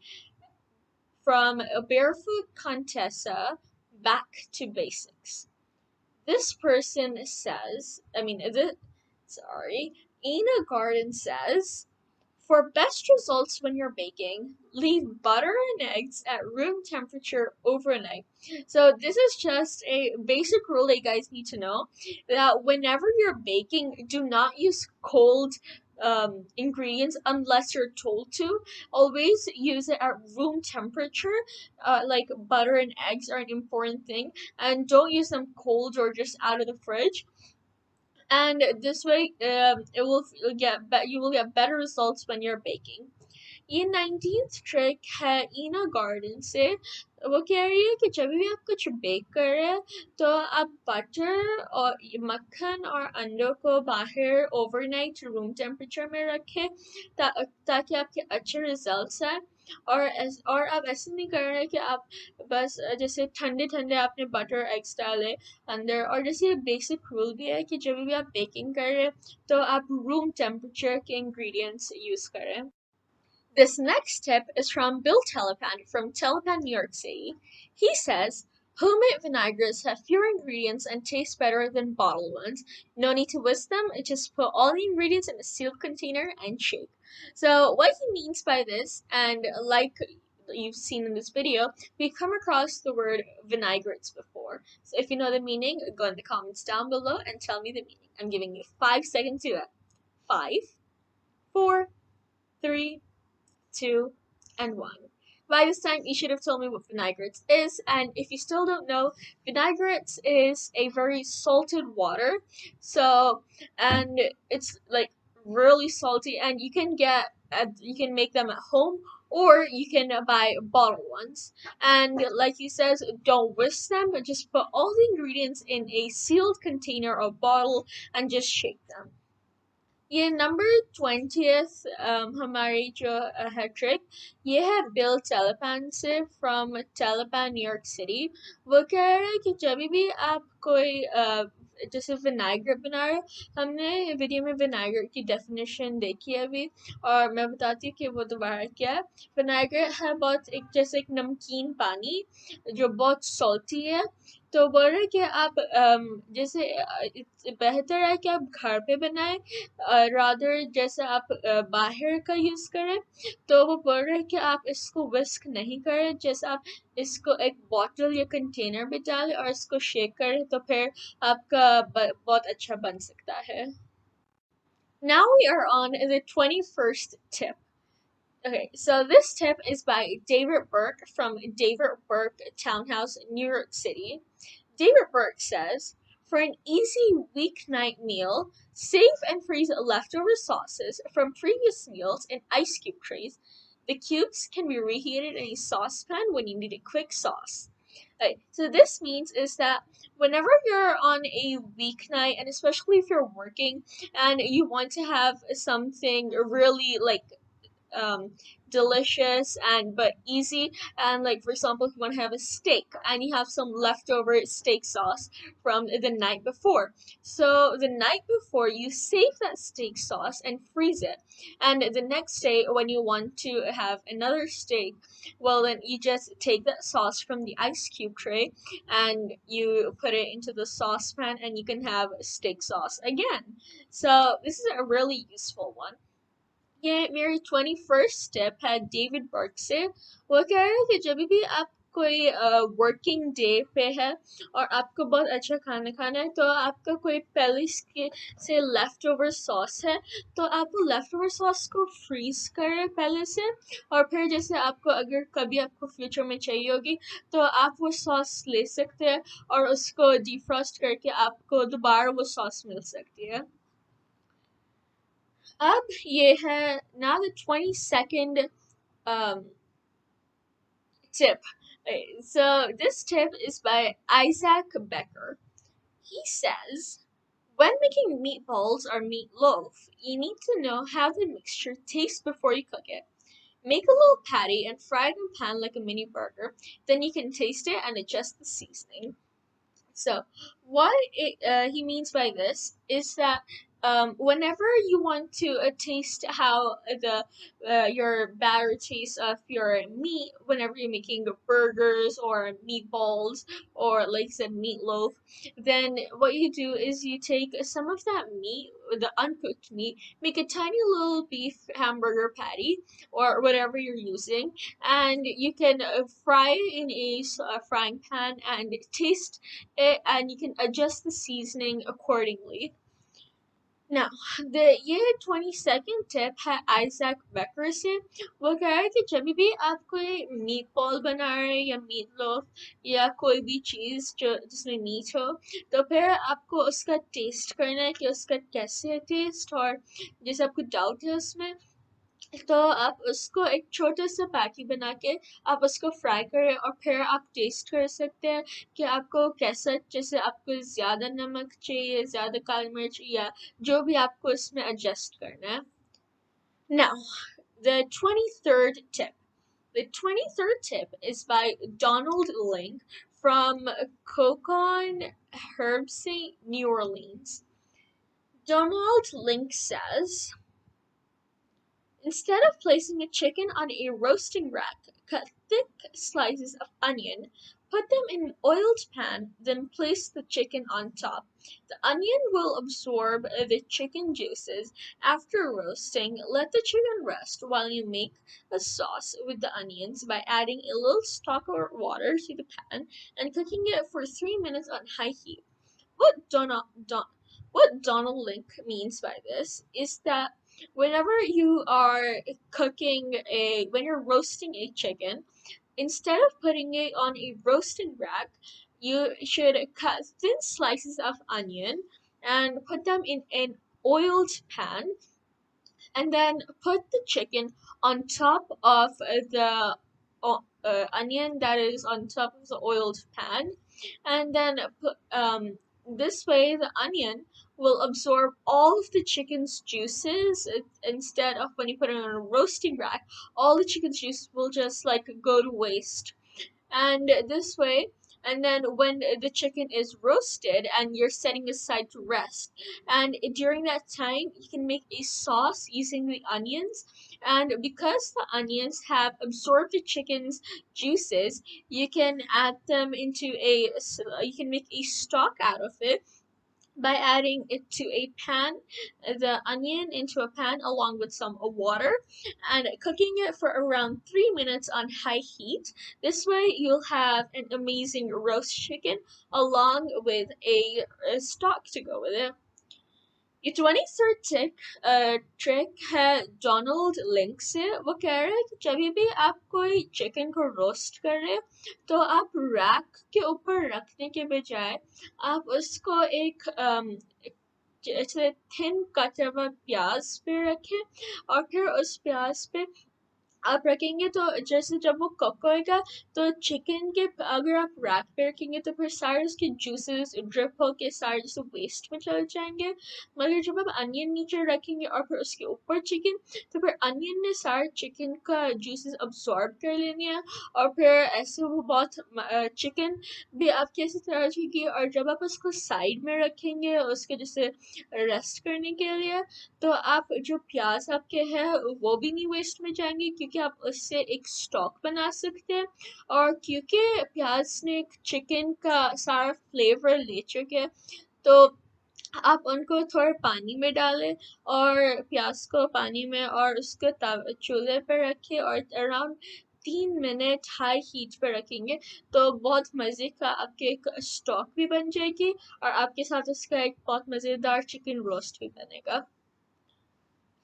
from Barefoot Contessa, Back to Basics. This person says, Ina Garden says, for best results when you're baking, leave butter and eggs at room temperature overnight. So this is just a basic rule that you guys need to know, that whenever you're baking, do not use cold ingredients unless you're told to. Always use it at room temperature. Like butter and eggs are an important thing, and don't use them cold or just out of the fridge, and this way you will get better results when you're baking. ये 19th trick है ईना garden से. वो कह रही है कि जब भी आप कुछ बेक कर रहे हैं, तो आप बटर और मक्खन और अंडों को बाहर ओवरनाइट रूम टेम्परेचर में रखें, ताकि आपके अच्छे रिजल्ट्स आए. और आप ऐसे नहीं कर रहे कि आप बस जैसे ठंडे ठंडे आपने बटर एग्स डाले अंदर. और जैसे बेसिक रूल भी है कि जब भी आप बेकिंग कर रहे हैं, तो आप रूम टेम्परेचर के इंग्रेडिएंट्स यूज़ करें. This next tip is from Bill Telepan from Telepan, New York City. He says, homemade vinaigrets have fewer ingredients and taste better than bottled ones. No need to whisk them, just put all the ingredients in a sealed container and shake. So, what he means by this, and like you've seen in this video, we've come across the word vinaigrettes before. So, if you know the meaning, go in the comments down below and tell me the meaning. I'm giving you 5 seconds to it. 5, 4, 3, 2, and 1. By this time, you should have told me what vinaigrettes is, and if you still don't know, vinaigrettes is a very salted water. So, and it's like really salty, and you can make them at home, or you can buy bottled ones. And like he says, don't whisk them, but just put all the ingredients in a sealed container or bottle and just shake them. ये number 20th हमारी जो है trick, ये है bill टेलेपैन से from टेलेपैन new York city. वो कह रहे हैं कि जब भी आप कोई जैसे विनाइगर बना रहे, हमने वीडियो में विनाइगर की डेफिनेशन देखी है अभी, और मैं बताती हूँ कि वो दोबारा क्या है. विनाइगर है बहुत जैसे एक नमकीन पानी जो बहुत सॉल्टी है. तो बोल रहे कि आप जैसे बेहतर है कि आप घर पे बनाएं, रादर जैसे आप बाहर का यूज़ करें. तो वो बोल रहे हैं कि आप इसको विस्क नहीं करें, जैसे आप इसको एक बॉटल या कंटेनर में डालें और इसको शेक करें, तो फिर आपका बहुत अच्छा बन सकता है. Now we are on the 21st tip. Okay, so this tip is by David Burke from David Burke Townhouse, New York City. David Burke says, for an easy weeknight meal, save and freeze leftover sauces from previous meals in ice cube trays. The cubes can be reheated in a saucepan when you need a quick sauce. Okay, so this means is that whenever you're on a weeknight, and especially if you're working and you want to have something really like um delicious and but easy, and like for example if you want to have a steak and you have some leftover steak sauce from the night before, so the night before you save that steak sauce and freeze it, and the next day when you want to have another steak, well then you just take that sauce from the ice cube tray and you put it into the saucepan and you can have steak sauce again. So this is a really useful one. ये मेरी 21st step है David बर्ग से। वो कह रहे हैं कि जब भी आप कोई वर्किंग डे पे है और आपको बहुत अच्छा खाना खाना है, तो आपका कोई पहले से लेफ्ट ओवर सॉस है, तो आप वो लेफ्ट ओवर सॉस को फ्रीज करें पहले से, और फिर जैसे आपको अगर कभी आपको फ्यूचर में चाहिए होगी तो आप वो सॉस ले सकते हैं और उसको डिफ्रॉस्ट करके आपको दोबारा वो सॉस मिल सकती है। अब ये है now the 22nd um, tip. So this tip is by Isaac Becker. He says, when making meatballs or meatloaf, you need to know how the mixture tastes before you cook it. Make a little patty and fry it in a pan like a mini burger. Then you can taste it and adjust the seasoning. So, he means by this is that whenever you want to taste how the your batter tastes of your meat, whenever you're making burgers or meatballs or like I said meatloaf, then what you do is you take some of that meat, the uncooked meat, make a tiny little beef hamburger patty or whatever you're using, and you can fry it in a frying pan and taste it, and you can adjust the seasoning accordingly. Now, the ये 22nd tip है Isaac baker से। वो कह रहा है कि जब भी आप कोई मीट बॉल बना रहे हैं या मीट लोफ या कोई भी चीज़ जो जिसमें मीट हो, तो फिर आपको उसका टेस्ट करना है कि उसका कैसे है टेस्ट, और जैसे आपको डाउट है उसमें, तो आप उसको एक छोटा सा पैटी बना के आप उसको फ्राई करें और फिर आप टेस्ट कर सकते हैं कि आपको कैसा, जैसे आपको ज़्यादा नमक चाहिए, ज़्यादा काली मिर्च, या जो भी आपको इसमें एडजस्ट करना है। Now, the 23rd tip. The 23rd tip is by Donald Link from Cocon Herbsy, New Orleans. Donald Link says, instead of placing a chicken on a roasting rack, cut thick slices of onion, put them in an oiled pan, then place the chicken on top. The onion will absorb the chicken juices. After roasting, let the chicken rest while you make a sauce with the onions by adding a little stock or water to the pan and cooking it for 3 minutes on high heat. What Donald, Don, what Donald Link means by this is that whenever you are when you're roasting a chicken, instead of putting it on a roasting rack, you should cut thin slices of onion and put them in an oiled pan, and then put the chicken on top of the onion that is on top of the oiled pan, and then this way the onion will absorb all of the chicken's juices, instead of when you put it on a roasting rack, all the chicken's juices will just like go to waste. And this way, and then when the chicken is roasted and you're setting aside to rest, and during that time you can make a sauce using the onions, and because the onions have absorbed the chicken's juices, you can add them into you can make a stock out of it by adding it to a pan, the onion into a pan along with some water, and cooking it for around 3 minutes on high heat. This way, you'll have an amazing roast chicken along with a stock to go with it. ये 23rd trick है Donald link से। वो कह रहे हैं कि जब भी आप कोई चिकन को रोस्ट कर रहे हो तो आप रैक के ऊपर रखने के बजाय आप उसको एक जैसे थिन कटा हुआ प्याज पे रखें, और फिर उस प्याज पे आप रखेंगे तो जैसे जब वो कुक होएगा तो चिकन के अगर आप रैक पे रखेंगे तो फिर सारे उसके जूसेस ड्रिप होके सारे जैसे वेस्ट में चले जाएंगे। मगर जब आप अनियन नीचे रखेंगे और फिर उसके ऊपर चिकन, तो फिर अनियन ने सारे चिकन का जूसेस अब्सॉर्ब कर लेने हैं, और फिर ऐसे वो बहुत चिकन भी आपकी ऐसी तरह जाएगी। और जब आप उसको साइड में रखेंगे उसके जैसे रेस्ट करने के लिए, तो आप जो प्याज आपके हैं वो भी नहीं वेस्ट में जाएंगे, क्योंकि आप उससे एक स्टॉक बना सकते हैं। और क्योंकि प्याज ने चिकन का सारा फ्लेवर ले चुके हैं, तो आप उनको थोड़ा पानी में डालें और प्याज को पानी में और उसको चूल्हे पर रखें और अराउंड 3 मिनट हाई हीट पर रखेंगे, तो बहुत मज़े का आपके एक स्टॉक भी बन जाएगी और आपके साथ उसका एक बहुत मज़ेदार चिकन रोस्ट भी बनेगा।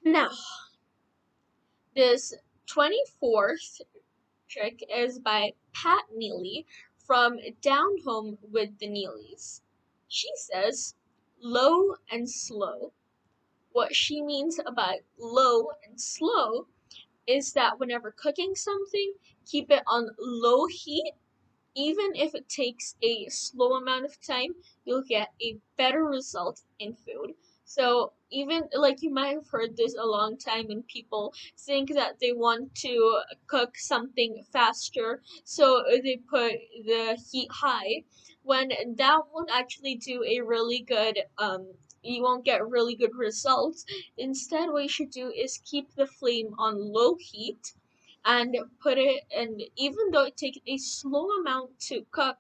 Now, this 24th trick is by Pat Neely from Down Home with the Neelys. She says, low and slow. What she means about low and slow is that whenever cooking something, keep it on low heat. Even if it takes a slow amount of time, you'll get a better result in food. So even like you might have heard this a long time when people think that they want to cook something faster, so they put the heat high, when that won't actually do a really good you won't get really good results. Instead, what you should do is keep the flame on low heat and put it, and even though it takes a slow amount to cook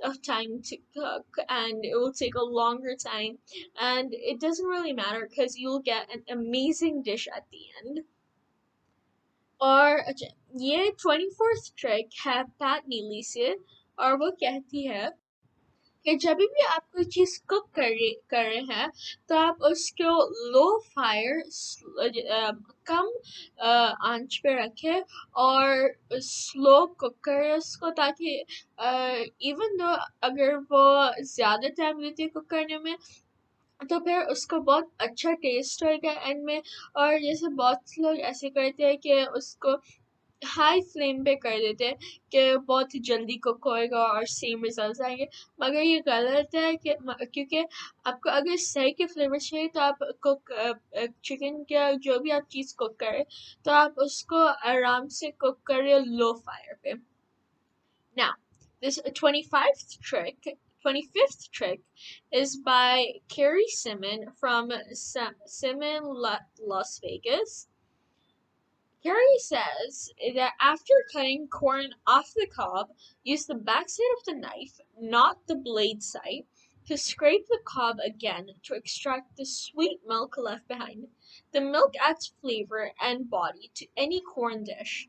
of time to cook and it will take a longer time, and it doesn't really matter because you'll get an amazing dish at the end. और अच्छा, ये 24th trick है PAT नीली से, और वो कहती है कि जब भी आप कोई चीज़ कुक कर रहे हैं तो आप उसको लो फायर कम आंच पे रखें और स्लो कुक करें उसको, ताकि इवन दो अगर वो ज़्यादा टाइम लेती है कुक करने में तो फिर उसका बहुत अच्छा टेस्ट होएगा एंड में। और जैसे बहुत लोग ऐसे करते हैं कि उसको हाई फ्लेम पे कर देते हैं कि बहुत जल्दी कुक होएगा और सेम रिजल्ट आएंगे, मगर ये गलत है कि क्योंकि आपको अगर सही के फ्लेवर चाहिए तो आप कुक चिकन का जो भी आप चीज़ कुक करें तो आप उसको आराम से कुक करें लो फायर पे। Now, this 25th trick is by Carrie Simon from Simon Las Vegas. Carrie says that after cutting corn off the cob, use the backside of the knife, not the blade side, to scrape the cob again to extract the sweet milk left behind. The milk adds flavor and body to any corn dish.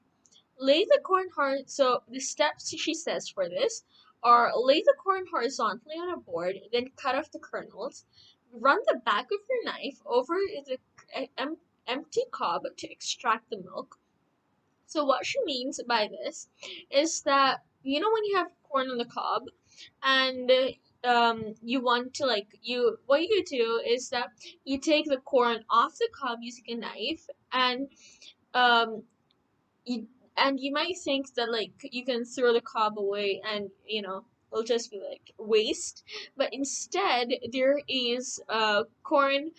Lay the corn so the steps she says for this are: lay the corn horizontally on a board, then cut off the kernels. Run the back of your knife over the empty cob to extract the milk. So what she means by this is that when you have corn on the cob and you want to what you do is that you take the corn off the cob using a knife, and um you you might think that you can throw the cob away and it'll just be like waste, but instead there is corn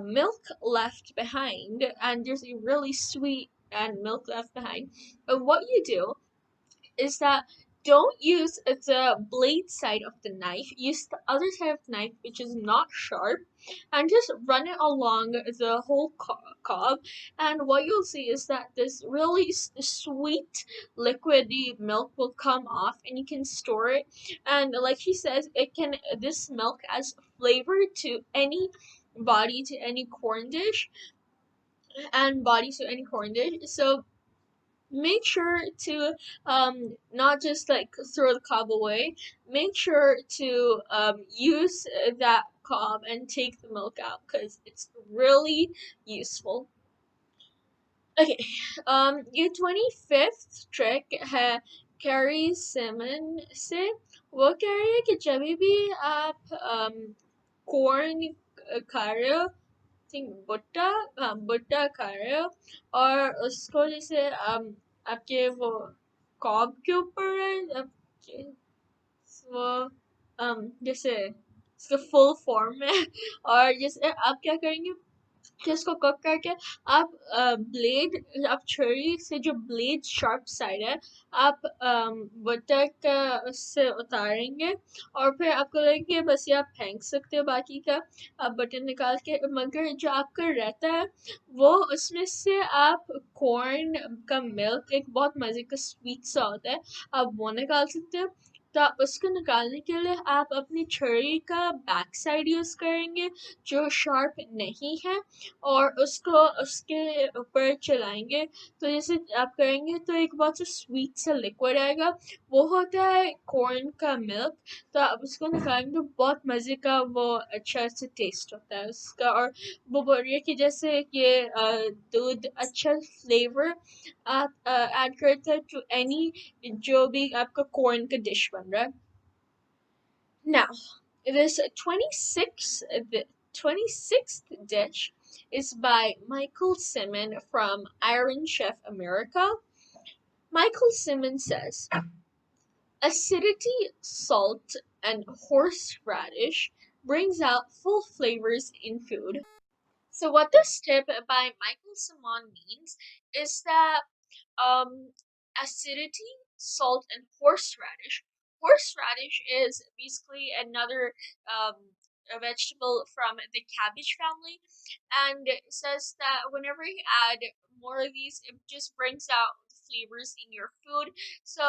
milk left behind, and there's a really sweet and milk left behind. And what you do is that don't use the blade side of the knife. Use the other side of the knife, which is not sharp, and just run it along the whole cob. And what you'll see is that this really sweet, liquidy milk will come off, and you can store it. And like she says, this milk adds flavor to any to any corn dish, and body to any corn dish. So make sure to not just throw the cob away. Make sure to use that cob and take the milk out because it's really useful. Okay, your 25th trick है carry Simon से वो कह रही है कि जब भी आप corn खा रहे हो, think भुट्टा खा रहे हो और उसको जैसे आपके वो कॉब के ऊपर है आपके वो जैसे इसका फुल फॉर्म है और जैसे आप क्या करेंगे फिर उसको कुक करके आप ब्लेड आप छुरी से जो ब्लेड शार्प साइड है आप बटर का उससे उतारेंगे और फिर आपको लगेगा बस ये आप फेंक सकते हो बाकी का आप बटर निकाल के मगर जो आपका रहता है वो उसमें से आप कॉर्न का मिल्क एक बहुत मज़े का स्वीट सा होता है आप वो निकाल सकते हो तो आप उसको निकालने के लिए आप अपनी छुरी का बैक साइड यूज़ करेंगे जो शार्प नहीं है और उसको उसके ऊपर चलाएंगे तो जैसे आप करेंगे तो एक बहुत सा स्वीट सा लिक्विड आएगा वो होता है कॉर्न का मिल्क तो आप उसको निकालेंगे तो बहुत मज़े का वो अच्छा से टेस्ट होता है उसका और वो बोल रही है कि जैसे ये दूध अच्छा फ्लेवर आप ऐड करते हैं टू एनी जो भी आपका कॉर्न का डिश बन रहा है now this 26th dish is by Michael Simon from Iron Chef America. Michael Simon says, acidity, salt, and horseradish brings out full flavors in food. So what this tip by Michael Simon means is that um, acidity, salt, and horseradish. Horseradish is basically another a vegetable from the cabbage family, and it says that whenever you add more of these, it just brings out the flavors in your food. So,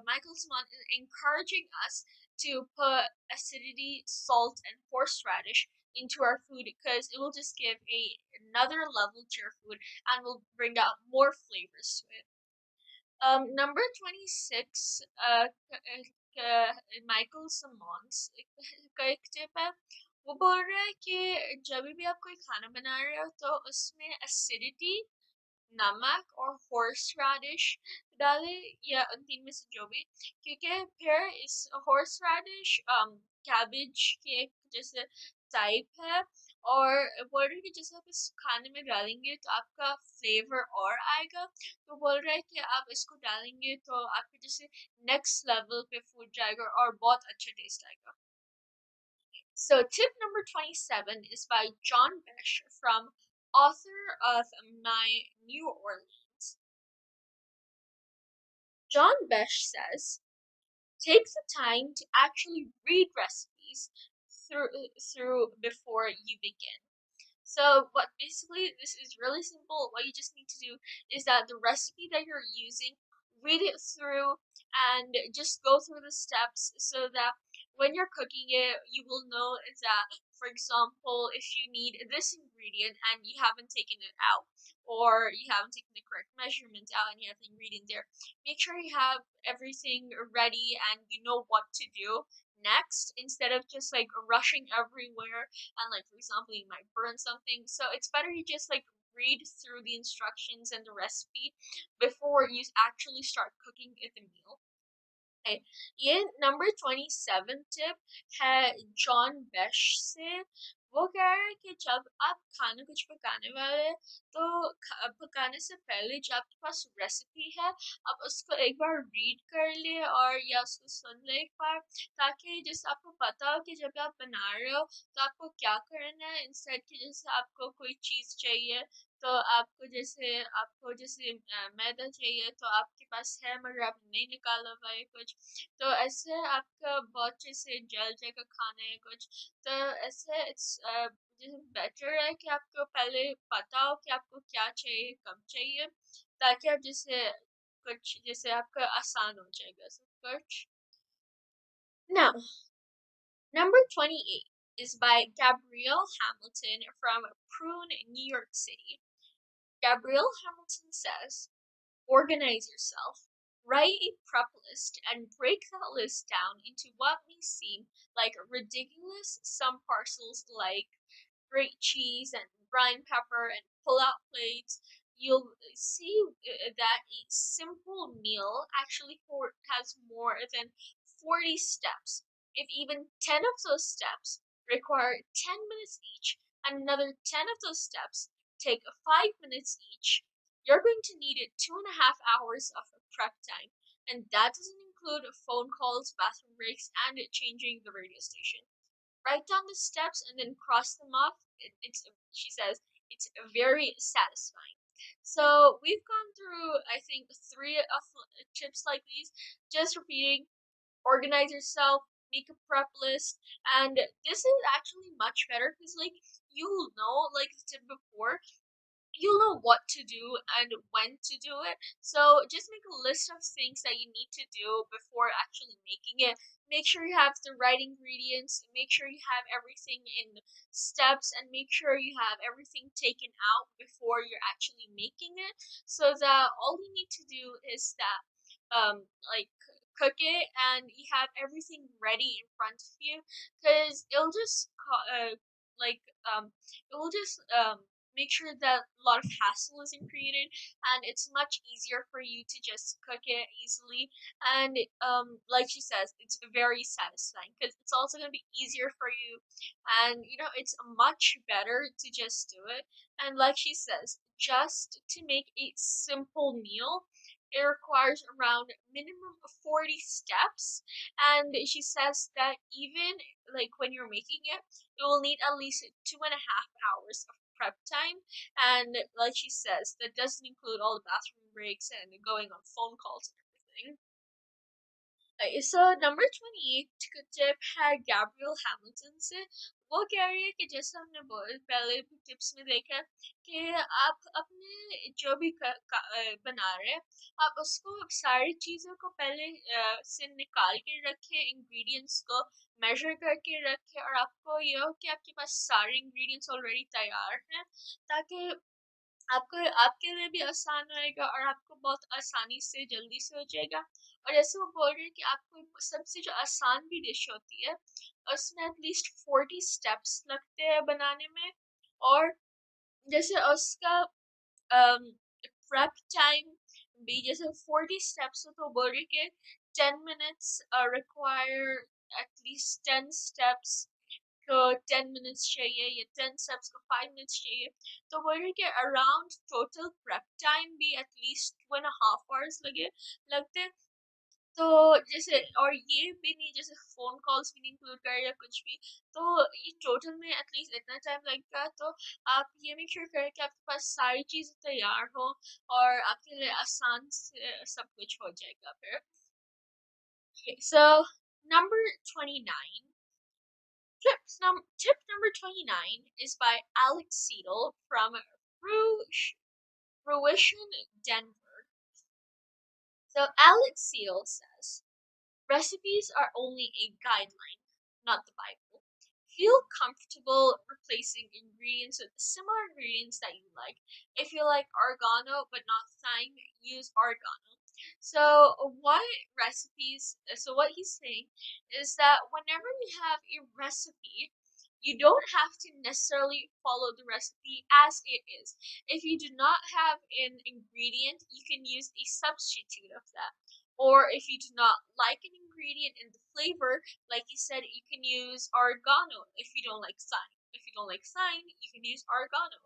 Michael Simon is encouraging us to put acidity, salt, and horseradish into our food because it will just give another level to your food and will bring out more flavors to it. Number 26, Michael Simmons का एक tip है वो बोल रहा है कि जब भी आप कोई खाना बना रहे हो तो उसमें एसिडिटी नमक और हॉर्स रैडिश डाले या उन तीन में से जो भी क्योंकि फिर इस हॉर्स रैडिश कैबेज के एक जैसे टाइप है और बोल रहे हैं कि जैसे आप इस खाने में डालेंगे तो आपका फ्लेवर और आएगा तो बोल रहा है कि आप इसको डालेंगे तो आपके जैसे नेक्स्ट लेवल पे फूड जाएगा और बहुत अच्छा टेस्ट आएगा. So tip number 27 is by John Besh from author of My New Orleans. John Besh says, take the time to actually read recipes through before you begin. So what basically this is really simple. What you just need to do is that the recipe that you're using, read it through and just go through the steps so that when you're cooking it, you will know that, for example, if you need this ingredient and you haven't taken it out, or you haven't taken the correct measurement out and you have the ingredient there, make sure you have everything ready and you know what to do next instead of just like rushing everywhere and like for example you might burn something so it's better you just like read through the instructions and the recipe before you actually start cooking the meal. Okay. ये number 27 tip है John बेश से वो कह रहा है कि जब आप खाना कुछ पकाने वाले हैं तो पकाने से पहले जो आपके पास रेसिपी है आप उसको एक बार रीड कर ले और या उसको सुन ले एक बार ताकि जैसे आपको पता हो कि जब आप बना रहे हो तो आपको क्या करना है इंस्टेड कि जैसे आपको कोई चीज़ चाहिए तो आपको जैसे मैदा चाहिए तो आपके पास है मगर आप नहीं निकाला हुआ है कुछ तो ऐसे आपका बहुत जैसे जल जाएगा खाना है कुछ तो ऐसे इट्स जैसे बेटर है कि आपको पहले पता हो कि आपको क्या चाहिए कब चाहिए ताकि आप जैसे कुछ जैसे आपका आसान हो जाएगा सब कुछ. Now, number 28 is by Gabrielle Hamilton from Prune, New York City. Gabrielle Hamilton says, organize yourself. Write a prep list and break that list down into what may seem like ridiculous some parcels like grate cheese and brine pepper and pull-out plates. You'll see that a simple meal actually has more than 40 steps. If even 10 of those steps require 10 minutes each, and another 10 of those steps take 5 minutes each, you're going to need 2.5 hours of prep time. And that doesn't include phone calls, bathroom breaks, and changing the radio station. Write down the steps and then cross them off. It's she says it's very satisfying. So we've gone through I think three of tips like these. Just repeating: organize yourself, make a prep list, and this is actually much better because like you'll know like the tip before you'll know what to do and when to do it. So just make a list of things that you need to do before actually making it. Make sure you have the right ingredients, make sure you have everything in steps, and make sure you have everything taken out before you're actually making it so that all you need to do is that like cook it and you have everything ready in front of you because like it will just make sure that a lot of hassle isn't created and it's much easier for you to just cook it easily. And like she says, it's very satisfying because it's also going to be easier for you, and you know it's much better to just do it. And like she says, just to make a simple meal, it requires around minimum of 40 steps. And she says that even like when you're making it, you will need at least 2.5 hours of prep time. And like she says, that doesn't include all the bathroom breaks and going on phone calls and everything. So number 28 का tip है Gabriel Hamilton से। वो कह रही है कि जैसे हमने पहले भी टिप्स में देखा कि आप अपने जो भी बना रहे हैं आप उसको सारी चीज़ों को पहले से निकाल के रखें, इंग्रेडिएंट्स को मेजर करके रखें और आपको ये हो कि आपके पास सारे इंग्रेडिएंट्स ऑलरेडी तैयार हैं ताकि आपको आपके लिए भी आसान रहेगा और आपको बहुत आसानी से जल्दी से हो जाएगा। और जैसे वो बोल रही है कि आपको सबसे जो आसान भी डिश होती है उसमें एटलीस्ट 40 स्टेप्स लगते हैं बनाने में। और जैसे उसका प्रेप टाइम भी जैसे 40 स्टेप्स हो तो बोल रही है कि 10 minutes require at least 10 steps को 10 minutes चाहिए या 10 steps को 5 minutes चाहिए। तो बोल रही कि अराउंड टोटल प्रेप टाइम भी एटलीस्ट 2.5 hours लगते हैं। तो जैसे और ये भी नहीं जैसे फोन कॉल्स भी नहीं इंक्लूड कर या कुछ भी, तो ये टोटल में एटलीस्ट इतना टाइम लगेगा। तो आप ये मेक श्योर करें कि आपके पास सारी चीज़ें तैयार हो और आपके लिए आसान से सब कुछ हो जाएगा फिर। Okay, so number 29. Tip number 29 is by Alex Seidel from Fruition, Denver. So Alex Seidel says, recipes are only a guideline, not the Bible. Feel comfortable replacing ingredients with similar ingredients that you like. If you like oregano but not thyme, use oregano. So what he's saying is that whenever you have a recipe, you don't have to necessarily follow the recipe as it is. If you do not have an ingredient, you can use a substitute of that. Or if you do not like an ingredient in the flavor, like you said, you can use oregano if you don't like thyme. If you don't like thyme, you can use oregano.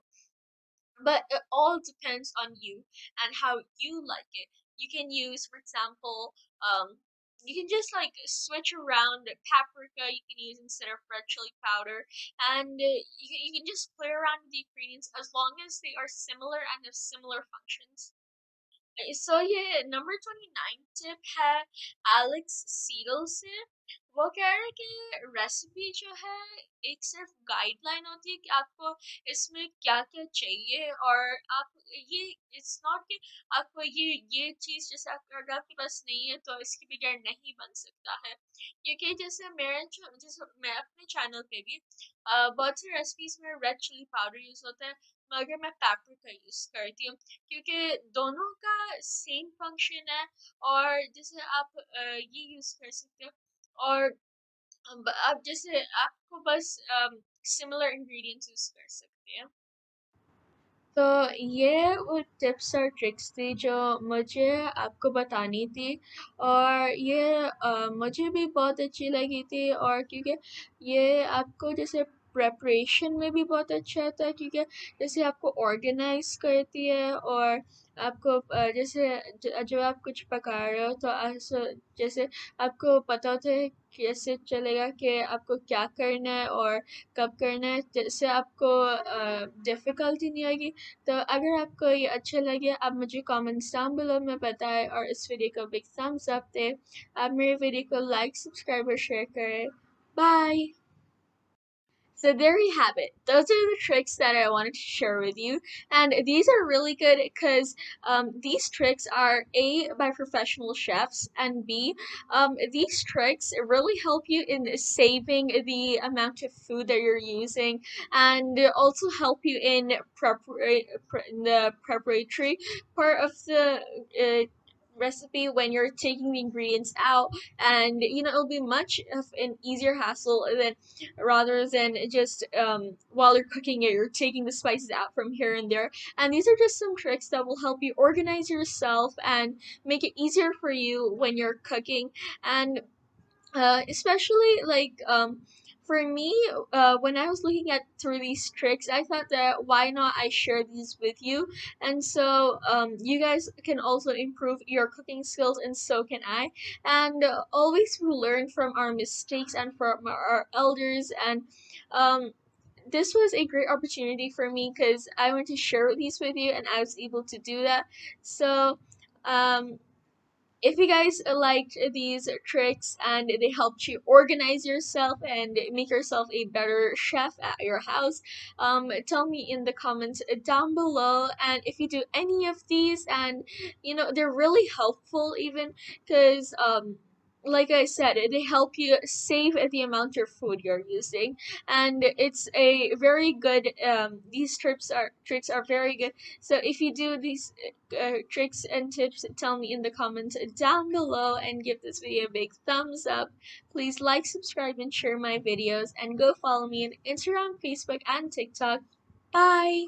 But it all depends on you and how you like it. You can use, for example, you can just like switch around paprika. You can use instead of red chili powder, and you can just play around with the ingredients as long as they are similar and have similar functions. So ये number 29 tip है Alex Seidel से। वो कह रहे हैं कि recipe जो है एक सिर्फ गाइडलाइन होती है कि आपको इसमें क्या क्या चाहिए, और आप ये इट्स नॉट कि आपको ये चीज जैसे अगर आपके पास नहीं है तो इसके बगैर नहीं बन सकता है। क्योंकि जैसे मेरे जो जैसे मैं अपने चैनल पे भी बहुत सी रेसिपीज में रेड चिली पाउडर यूज होता है, मगर मैं पेपर का यूज करती हूँ क्योंकि दोनों का सेम फंक्शन है। और जैसे आप ये यूज कर सकते हो, और अब जैसे आपको बस सिमिलर इंग्रेडिएंट्स यूज कर सकते हैं। तो ये वो टिप्स और ट्रिक्स थी जो मुझे आपको बतानी थी, और ये मुझे भी बहुत अच्छी लगी थी, और क्योंकि ये आपको जैसे प्रेपरेशन में भी बहुत अच्छा होता है, क्योंकि जैसे आपको ऑर्गेनाइज करती है, और आपको जैसे जब आप कुछ पका रहे हो तो जैसे आपको पता होता है कैसे चलेगा कि आपको क्या करना है और कब करना है, जिससे आपको डिफ़िकल्टी नहीं आएगी। तो अगर आपको ये अच्छा लगे, आप मुझे कमेंट्स डाउन बिलो में बताएं, और इस वीडियो को बिग थम्स अप दें। आप मेरे वीडियो को लाइक, सब्सक्राइब और शेयर करें। Bye. So there you have it. Those are the tricks that I wanted to share with you. And these are really good because these tricks are A, by professional chefs, and B, these tricks really help you in saving the amount of food that you're using, and also help you in the preparatory part of the recipe when you're taking the ingredients out. And it'll be much of an easier hassle than rather than just while you're cooking it, you're taking the spices out from here and there. And these are just some tricks that will help you organize yourself and make it easier for you when you're cooking. And especially like for me, when I was looking at through these tricks, I thought that why not I share these with you, and so you guys can also improve your cooking skills, and so can I. And always we learn from our mistakes and from our elders, and um, this was a great opportunity for me because I want to share these with you, and I was able to do that. So um, if you guys liked these tricks and they helped you organize yourself and make yourself a better chef at your house, tell me in the comments down below. And if you do any of these, and they're really helpful, even because like I said, they help you save the amount of food you're using, and it's a very good. These tricks are very good. So if you do these tricks and tips, tell me in the comments down below, and give this video a big thumbs up. Please like, subscribe, and share my videos, and go follow me on Instagram, Facebook, and TikTok. Bye!